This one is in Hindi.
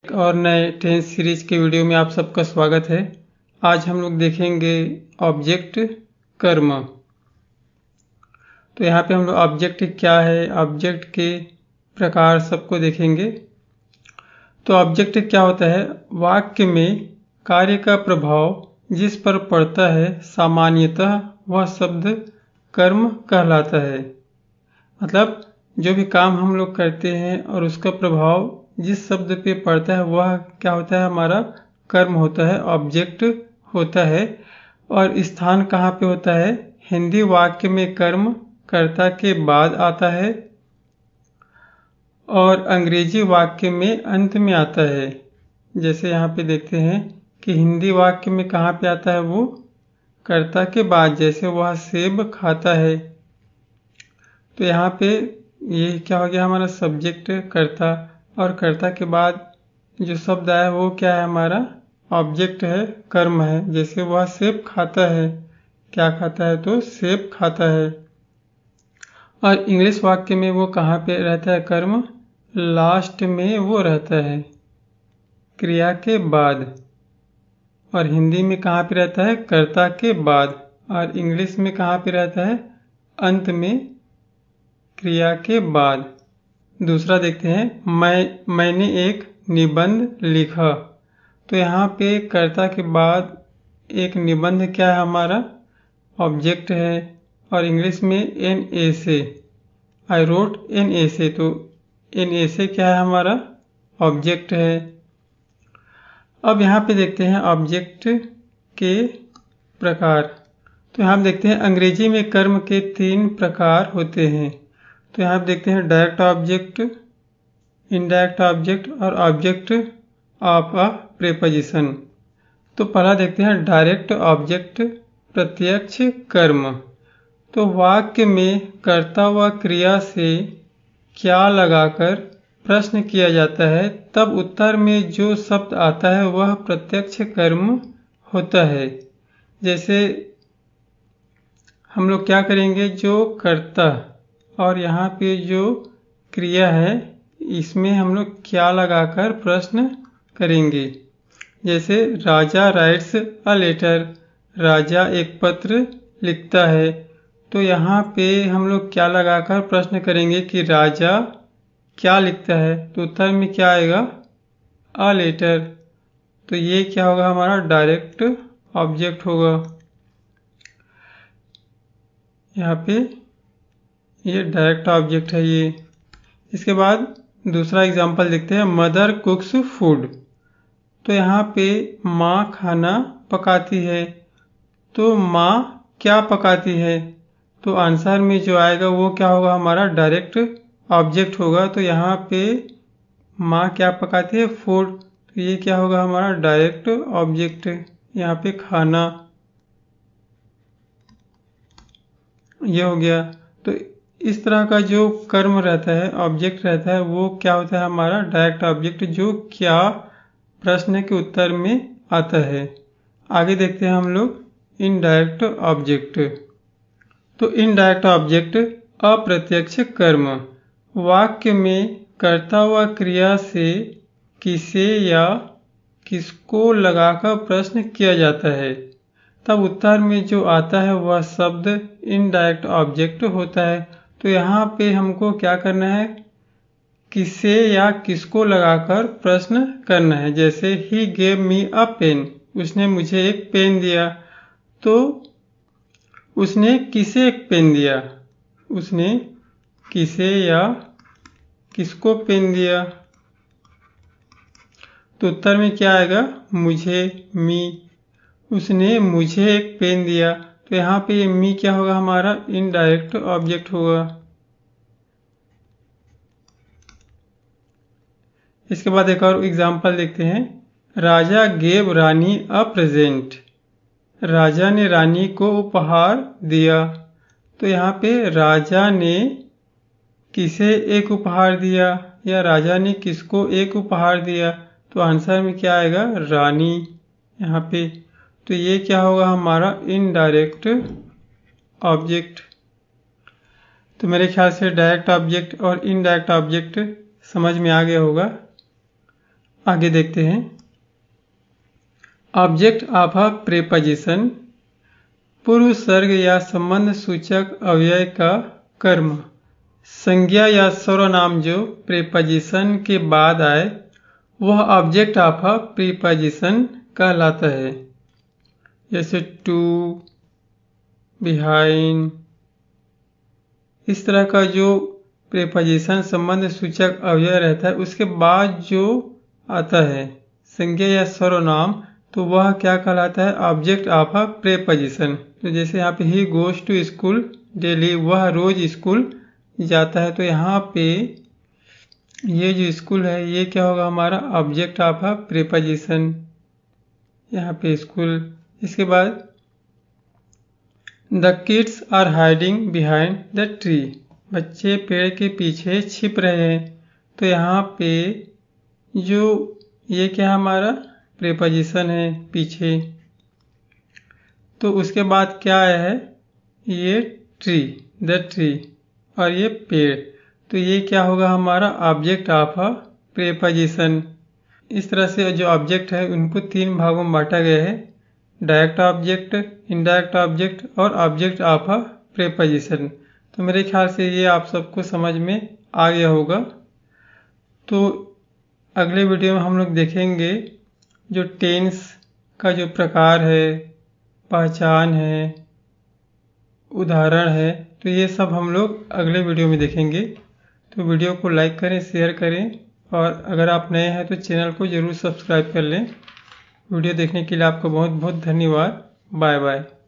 एक और नए टेंस सीरीज के वीडियो में आप सबका स्वागत है। आज हम लोग देखेंगे ऑब्जेक्ट कर्म। तो यहाँ पे हम लोग ऑब्जेक्ट क्या है, ऑब्जेक्ट के प्रकार सबको देखेंगे। तो ऑब्जेक्ट क्या होता है? वाक्य में कार्य का प्रभाव जिस पर पड़ता है सामान्यतः वह शब्द कर्म कहलाता है। मतलब जो भी काम हम लोग करते हैं और उसका प्रभाव जिस शब्द पे पड़ता है वह क्या होता है? हमारा कर्म होता है, ऑब्जेक्ट होता है। और स्थान कहाँ पे होता है? हिंदी वाक्य में कर्म कर्ता के बाद आता है और अंग्रेजी वाक्य में अंत में आता है। जैसे यहाँ पे देखते हैं कि हिंदी वाक्य में कहाँ पे आता है? वो कर्ता के बाद, जैसे वह सेब खाता है। तो यहाँ पे ये क्या हो गया? हमारा सब्जेक्ट कर्ता, और कर्ता के बाद जो शब्द आया वो क्या है? हमारा ऑब्जेक्ट है, कर्म है। जैसे वह सेब खाता है, क्या खाता है? तो सेब खाता है। और इंग्लिश वाक्य में वो कहाँ पे रहता है? कर्म लास्ट में वो रहता है, क्रिया के बाद। और हिंदी में कहाँ पे रहता है? कर्ता के बाद। और इंग्लिश में कहाँ पे रहता है? अंत में, क्रिया के बाद। दूसरा देखते हैं, मैंने एक निबंध लिखा। तो यहाँ पे कर्ता के बाद एक निबंध क्या है? हमारा ऑब्जेक्ट है। और इंग्लिश में an essay, I wrote an essay. तो एन एसे क्या है? हमारा ऑब्जेक्ट है। अब यहाँ पे देखते हैं ऑब्जेक्ट के प्रकार। तो यहाँ देखते हैं अंग्रेजी में कर्म के 3 प्रकार होते हैं। तो यहाँ देखते हैं डायरेक्ट ऑब्जेक्ट, इनडायरेक्ट ऑब्जेक्ट और ऑब्जेक्ट ऑफ अ प्रीपोजिशन। तो पहला देखते हैं डायरेक्ट ऑब्जेक्ट, प्रत्यक्ष कर्म। तो वाक्य में कर्ता व क्रिया से क्या लगाकर प्रश्न किया जाता है, तब उत्तर में जो शब्द आता है वह प्रत्यक्ष कर्म होता है। जैसे हम लोग क्या करेंगे? जो कर्ता और यहाँ पे जो क्रिया है, इसमें हम लोग क्या लगाकर प्रश्न करेंगे। जैसे राजा राइट्स अ लेटर, राजा एक पत्र लिखता है। तो यहाँ पे हम लोग क्या लगाकर प्रश्न करेंगे कि राजा क्या लिखता है? तो उत्तर में क्या आएगा? A letter. तो ये क्या होगा? हमारा डायरेक्ट ऑब्जेक्ट होगा। यहाँ पे ये डायरेक्ट ऑब्जेक्ट है ये। इसके बाद दूसरा एग्जांपल देखते हैं, मदर कुक्स फूड। तो यहाँ पे माँ खाना पकाती है। तो माँ क्या पकाती है? तो आंसर में जो आएगा वो क्या होगा? हमारा डायरेक्ट ऑब्जेक्ट होगा। तो यहाँ पे माँ क्या पकाती है? फूड। तो ये क्या होगा? हमारा डायरेक्ट ऑब्जेक्ट, यहाँ पे खाना, ये हो गया। तो इस तरह का जो कर्म रहता है, ऑब्जेक्ट रहता है, वो क्या होता है? हमारा डायरेक्ट ऑब्जेक्ट, जो क्या प्रश्न के उत्तर में आता है। आगे देखते हैं हम लोग इनडायरेक्ट ऑब्जेक्ट। तो इनडायरेक्ट ऑब्जेक्ट अप्रत्यक्ष कर्म। वाक्य में कर्ता व क्रिया से किसे या किसको लगाकर प्रश्न किया जाता है, तब उत्तर में जो आता है वह शब्द इनडायरेक्ट ऑब्जेक्ट होता है। तो यहाँ पे हमको क्या करना है? किसे या किसको लगाकर प्रश्न करना है। जैसे he gave me a pen, उसने मुझे एक पेन दिया। तो उसने किसे एक पेन दिया? उसने किसे या किसको पेन दिया? तो उत्तर में क्या आएगा? मुझे, मी। उसने मुझे एक पेन दिया। तो यहाँ पे ये मी क्या होगा? हमारा इनडायरेक्ट ऑब्जेक्ट होगा। इसके बाद एक और एग्जांपल देखते हैं, राजा गेव रानी अ प्रेजेंट। राजा ने रानी को उपहार दिया। तो यहाँ पे राजा ने किसे एक उपहार दिया या राजा ने किसको एक उपहार दिया? तो आंसर में क्या आएगा? रानी, यहाँ पे। तो ये क्या होगा? हमारा इनडायरेक्ट ऑब्जेक्ट। तो मेरे ख्याल से डायरेक्ट ऑब्जेक्ट और इनडायरेक्ट ऑब्जेक्ट समझ में आ गया होगा। आगे देखते हैं। ऑब्जेक्ट ऑफ अ प्रीपोजिशन, पूर्व सर्ग या संबंध सूचक अव्यय का कर्म। संज्ञा या सर्वनाम जो प्रीपोजिशन के बाद आए वह ऑब्जेक्ट ऑफ अ प्रीपोजिशन कहलाता है। जैसे टू, बिहाइंड, इस तरह का जो प्रीपोजिशन संबंध सूचक अव्यय रहता है उसके बाद जो आता है संज्ञा या सर्वनाम, तो वह क्या कहलाता है? Object of a preposition. तो जैसे यहाँ पे ही गोज टू स्कूल डेली, वह रोज स्कूल जाता है, तो यहाँ पे ये जो स्कूल है ये क्या होगा? हमारा ऑब्जेक्ट ऑफ अ प्रीपोजिशन, यहाँ पे स्कूल। इसके बाद the kids are hiding behind the tree, बच्चे पेड़ के पीछे छिप रहे हैं, तो यहाँ पे जो ये क्या हमारा प्रीपोजिशन है पीछे, तो उसके बाद क्या आया है? ये ट्री, द ट्री, और ये पेड़, तो ये क्या होगा? हमारा ऑब्जेक्ट ऑफ अ प्रीपोजिशन। इस तरह से जो ऑब्जेक्ट है उनको 3 भागों में बांटा गया है, डायरेक्ट ऑब्जेक्ट, इनडायरेक्ट ऑब्जेक्ट और ऑब्जेक्ट ऑफ अ प्रीपोजिशन। तो मेरे ख्याल से ये आप सबको समझ में आ गया होगा। तो अगले वीडियो में हम लोग देखेंगे जो टेंस का जो प्रकार है, पहचान है, उदाहरण है, तो ये सब हम लोग अगले वीडियो में देखेंगे। तो वीडियो को लाइक करें, शेयर करें, और अगर आप नए हैं तो चैनल को ज़रूर सब्सक्राइब कर लें। वीडियो देखने के लिए आपको बहुत बहुत धन्यवाद। Bye bye.